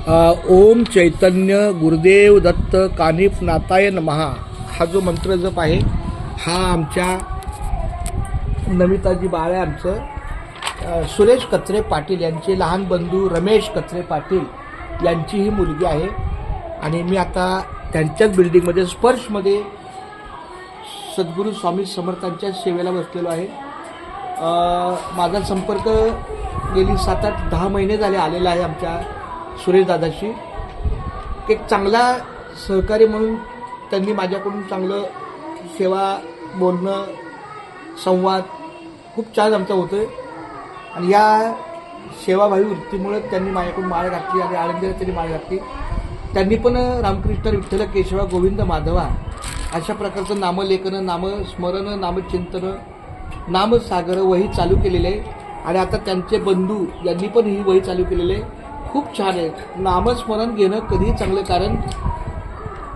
ओम चैतन्य गुरुदेव दत्त कानिफ नाथाय नमः हा जो मंत्र जप आहे हा आमच्या नमिताजी बाळ आहे आमचं सुरेश कचरे पाटील यांचे लहान बंधू रमेश कचरे पाटील यांची ही मुलगी आहे आणि मी आता त्यांच्याच बिल्डिंगमध्ये स्पर्शमध्ये सद्गुरू स्वामी समर्थांच्या सेवेला बसलेलो आहे। माझा संपर्क गेली 7-8-10 महिने झाले आलेला आहे आमच्या सुरेश दादाशी। एक चांगला सहकारी म्हणून त्यांनी माझ्याकडून चांगलं सेवा बोलणं संवाद खूप छान आमचा होतोय आणि या सेवाभावी वृत्तीमुळे त्यांनी माझ्याकडून माळ घातली आणि आनंदीला त्यांनी माळ घातली। त्यांनी पण रामकृष्ण विठ्ठल केशवा गोविंद माधवा अशा प्रकारचं नामलेखन नामस्मरण नामचिंतन नामसागर वही चालू केलेले आहे आणि आता त्यांचे बंधू यांनी पण ही वही चालू केलेली आहे। खूप छान आहे। नामस्मरण घेणं कधीही चांगलं, कारण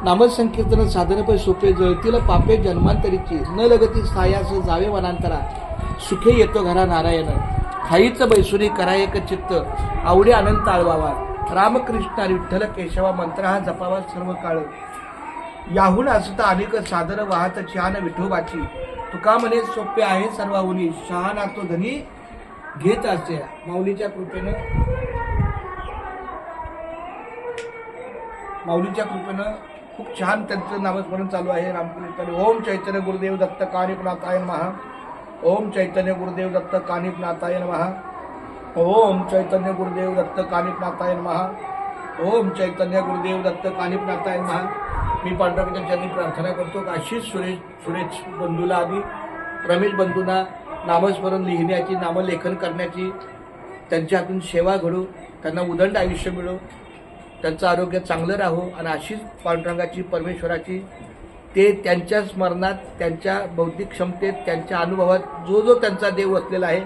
नामसंकीर्तन साधन पण सोपे जळतील पापे जन्मांतरीची न लगती सायास जावे वनांतरा सुखे येतो घरा नारायण खाईच बैसुरी करा एक चित्त आवडे अनंत आळवावा रामकृष्ण विठ्ठल केशवा मंत्र हा जपावा सर्व काळ याहून असता अनेक साधन वाहत छान विठोबाची तुका म्हणे सोपे आहे सर्वाहुनी शहाणा तो धनी घेत असे। माऊलीच्या कृपेनं खूप छान त्यांचं नामस्मरण चालू आहे। रामकृष्ण ओम चैतन्य गुरुदेव दत्त कानिफनाथाय नमः। ओम चैतन्य गुरुदेव दत्त कानिफनाथाय नमः। ओम चैतन्य गुरुदेव दत्त कानिफनाथाय नमः। ओम चैतन्य गुरुदेव दत्त कानिफनाथाय नमः। मी पांडुरंगाच्या चरणी प्रार्थना करतो की अशीच सुरेश बंधूला आणि रमेश बंधूंना नामस्मरण लिहिण्याची नामलेखन करण्याची त्यांच्या हातून सेवा घडो, त्यांना उदंड आयुष्य मिळो, त्यांचं आरोग्य चांगलं राहो आणि अशीच पांडुरंगाची परमेश्वराची ते त्यांच्या स्मरणात त्यांच्या बौद्धिक क्षमतेत त्यांच्या अनुभवात जो त्यांचा देव असलेला आहे।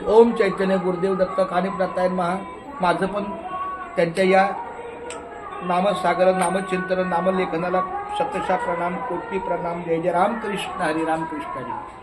ओम चैतन्य गुरुदेव दत्त कानिफनाथाय नमः। माझं पण त्यांच्या या नामसागर नामचिंतन नामलेखनाला शतशः प्रणाम, कोटी प्रणाम। जय जय रामकृष्ण हरी रामकृष्ण हरी।